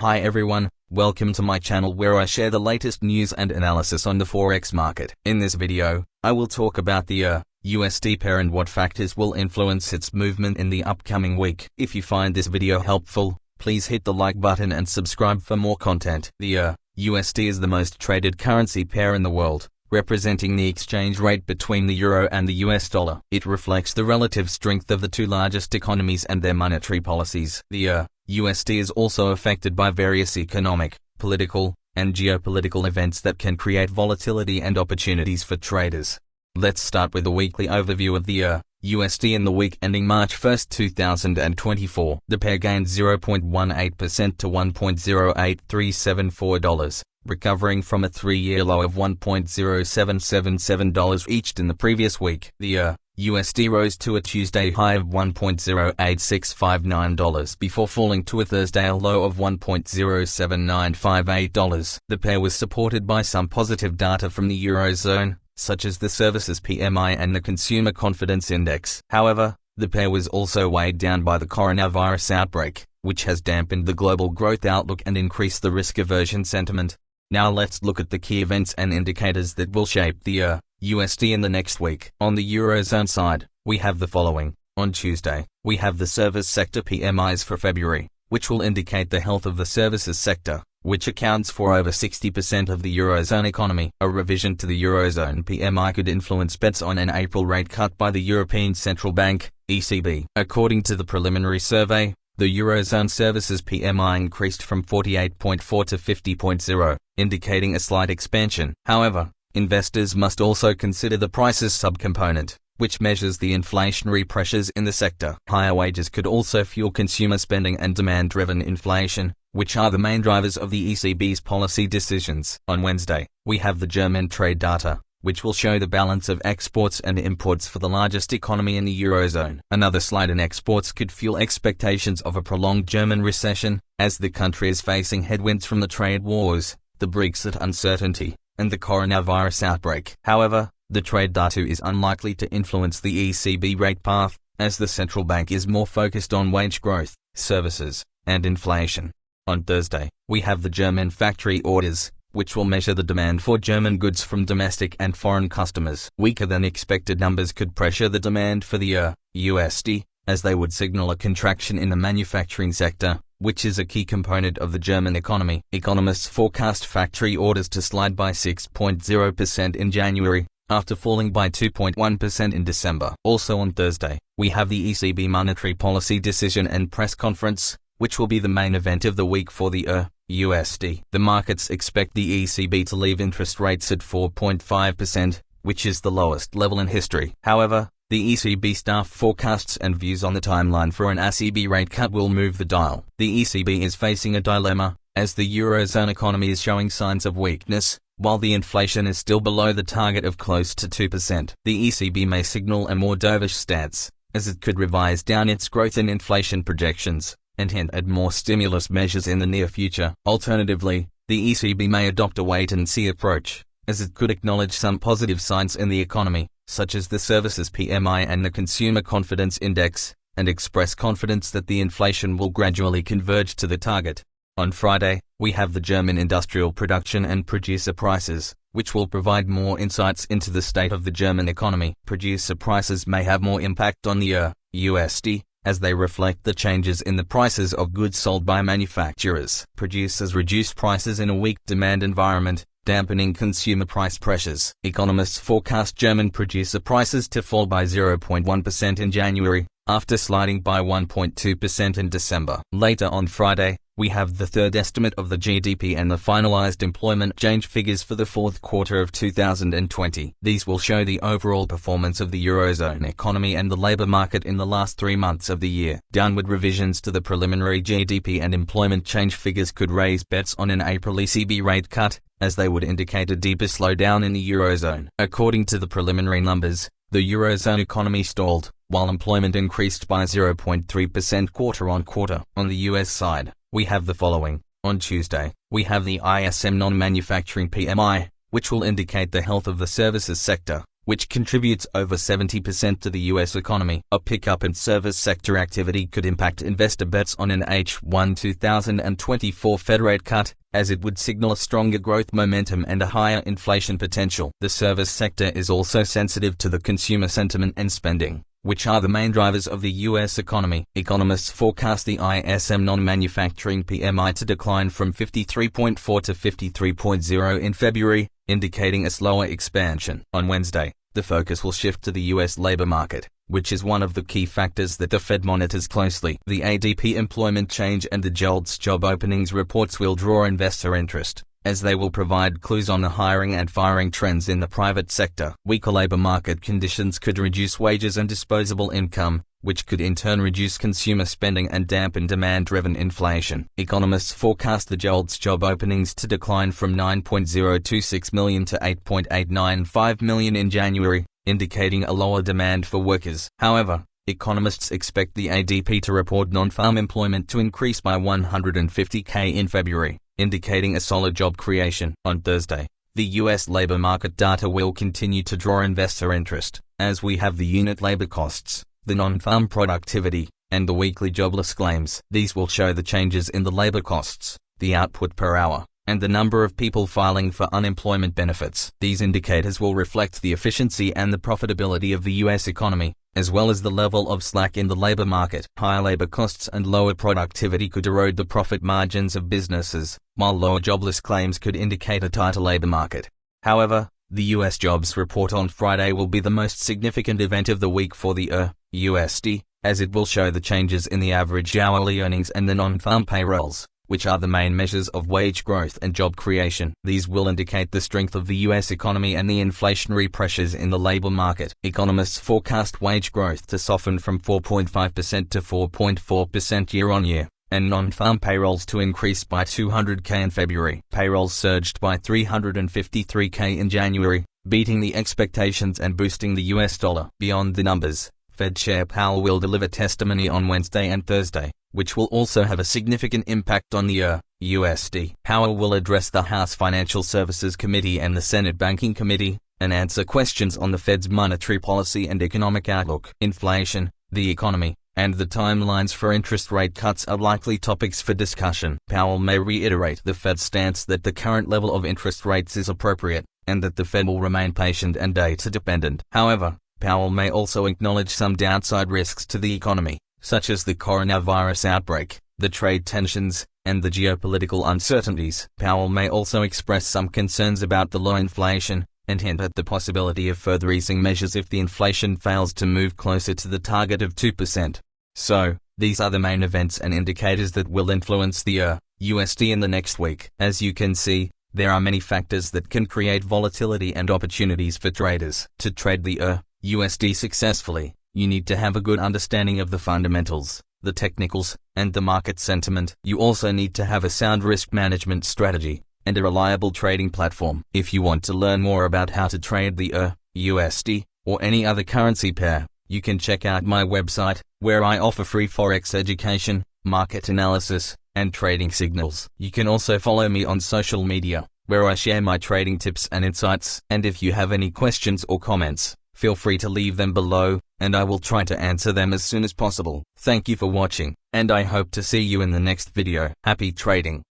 Hi everyone, welcome to my channel where I share the latest news and analysis on the Forex market. In this video, I will talk about the USD pair and what factors will influence its movement in the upcoming week. If you find this video helpful, please hit the like button and subscribe for more content. The USD is the most traded currency pair in the world, representing the exchange rate between the euro and the US dollar. It reflects the relative strength of the two largest economies and their monetary policies. The USD is also affected by various economic, political, and geopolitical events that can create volatility and opportunities for traders. Let's start with a weekly overview of the USD in the week ending March 1, 2024. The pair gained 0.18% to $1.08374, recovering from a 3-year low of $1.0777 each in the previous week. The USD rose to a Tuesday high of $1.08659 before falling to a Thursday low of $1.07958. The pair was supported by some positive data from the Eurozone, such as the Services PMI and the Consumer Confidence Index. However, the pair was also weighed down by the coronavirus outbreak, which has dampened the global growth outlook and increased the risk aversion sentiment. Now let's look at the key events and indicators that will shape the USD in the next week. On the Eurozone side, we have the following. On Tuesday, we have the service sector PMIs for February, which will indicate the health of the services sector, which accounts for over 60% of the Eurozone economy. A revision to the Eurozone PMI could influence bets on an April rate cut by the European Central Bank, ECB. According to the preliminary survey, the Eurozone services PMI increased from 48.4 to 50.0, indicating a slight expansion. However, investors must also consider the prices subcomponent, which measures the inflationary pressures in the sector. Higher wages could also fuel consumer spending and demand-driven inflation, which are the main drivers of the ECB's policy decisions. On Wednesday, we have the German trade data, which will show the balance of exports and imports for the largest economy in the Eurozone. Another slide in exports could fuel expectations of a prolonged German recession, as the country is facing headwinds from the trade wars, the Brexit uncertainty, and the coronavirus outbreak. However, the trade data is unlikely to influence the ECB rate path, as the central bank is more focused on wage growth, services, and inflation. On Thursday, we have the German factory orders, which will measure the demand for German goods from domestic and foreign customers. Weaker than expected numbers could pressure the demand for the USD, as they would signal a contraction in the manufacturing sector, which is a key component of the German economy. Economists forecast factory orders to slide by 6.0% in January, after falling by 2.1% in December. Also on Thursday, we have the ECB monetary policy decision and press conference, which will be the main event of the week for the USD. The markets expect the ECB to leave interest rates at 4.5%, which is the lowest level in history. However, the ECB staff forecasts and views on the timeline for an ECB rate cut will move the dial. The ECB is facing a dilemma, as the Eurozone economy is showing signs of weakness, while the inflation is still below the target of close to 2%. The ECB may signal a more dovish stance, as it could revise down its growth and inflation projections, and hint at more stimulus measures in the near future. Alternatively, the ECB may adopt a wait-and-see approach, as it could acknowledge some positive signs in the economy, such as the Services PMI and the Consumer Confidence Index, and express confidence that the inflation will gradually converge to the target. On Friday, we have the German industrial production and producer prices, which will provide more insights into the state of the German economy. Producer prices may have more impact on the USD, as they reflect the changes in the prices of goods sold by manufacturers. Producers reduce prices in a weak demand environment, dampening consumer price pressures. Economists forecast German producer prices to fall by 0.1% in January, after sliding by 1.2% in December. Later on Friday, we have the third estimate of the GDP and the finalized employment change figures for the fourth quarter of 2020. These will show the overall performance of the Eurozone economy and the labor market in the last 3 months of the year. Downward revisions to the preliminary GDP and employment change figures could raise bets on an April ECB rate cut, as they would indicate a deeper slowdown in the Eurozone. According to the preliminary numbers, the Eurozone economy stalled, while employment increased by 0.3% quarter-on-quarter. On the US side, we have the following. On Tuesday, we have the ISM non-manufacturing PMI, which will indicate the health of the services sector, which contributes over 70% to the U.S. economy. A pickup in service sector activity could impact investor bets on an H1 2024 Fed rate cut, as it would signal a stronger growth momentum and a higher inflation potential. The service sector is also sensitive to the consumer sentiment and spending, which are the main drivers of the U.S. economy. Economists forecast the ISM non-manufacturing PMI to decline from 53.4 to 53.0 in February, indicating a slower expansion. On Wednesday, the focus will shift to the U.S. labor market, which is one of the key factors that the Fed monitors closely. The ADP employment change and the JOLTS job openings reports will draw investor interest, as they will provide clues on the hiring and firing trends in the private sector. Weaker labor market conditions could reduce wages and disposable income, which could in turn reduce consumer spending and dampen demand-driven inflation. Economists forecast the JOLTS job openings to decline from 9.026 million to 8.895 million in January, indicating a lower demand for workers. However, economists expect the ADP to report non-farm employment to increase by 150,000 in February, indicating a solid job creation. On Thursday, the U.S. labor market data will continue to draw investor interest, as we have the unit labor costs, the non-farm productivity, and the weekly jobless claims. These will show the changes in the labor costs, the output per hour, and the number of people filing for unemployment benefits. These indicators will reflect the efficiency and the profitability of the U.S. economy, as well as the level of slack in the labor market. Higher labor costs and lower productivity could erode the profit margins of businesses, while lower jobless claims could indicate a tighter labor market. However, the U.S. jobs report on Friday will be the most significant event of the week for the EURUSD, as it will show the changes in the average hourly earnings and the non-farm payrolls, which are the main measures of wage growth and job creation. These will indicate the strength of the U.S. economy and the inflationary pressures in the labor market. Economists forecast wage growth to soften from 4.5% to 4.4% year-on-year, and non-farm payrolls to increase by 200,000 in February. Payrolls surged by 353,000 in January, beating the expectations and boosting the U.S. dollar. Beyond the numbers, Fed Chair Powell will deliver testimony on Wednesday and Thursday, which will also have a significant impact on the EURUSD. Powell will address the House Financial Services Committee and the Senate Banking Committee, and answer questions on the Fed's monetary policy and economic outlook. Inflation, the economy, and the timelines for interest rate cuts are likely topics for discussion. Powell may reiterate the Fed's stance that the current level of interest rates is appropriate, and that the Fed will remain patient and data-dependent. However, Powell may also acknowledge some downside risks to the economy, such as the coronavirus outbreak, the trade tensions, and the geopolitical uncertainties. Powell may also express some concerns about the low inflation, and hint at the possibility of further easing measures if the inflation fails to move closer to the target of 2%. So, these are the main events and indicators that will influence the USD in the next week. As you can see, there are many factors that can create volatility and opportunities for traders. To trade the USD successfully, you need to have a good understanding of the fundamentals, the technicals, and the market sentiment. You also need to have a sound risk management strategy and a reliable trading platform. If you want to learn more about how to trade the USD or any other currency pair, you can check out my website, where I offer free forex education, market analysis, and trading signals. You can also follow me on social media, where I share my trading tips and insights. And if you have any questions or comments, feel free to leave them below, and I will try to answer them as soon as possible. Thank you for watching, and I hope to see you in the next video. Happy trading!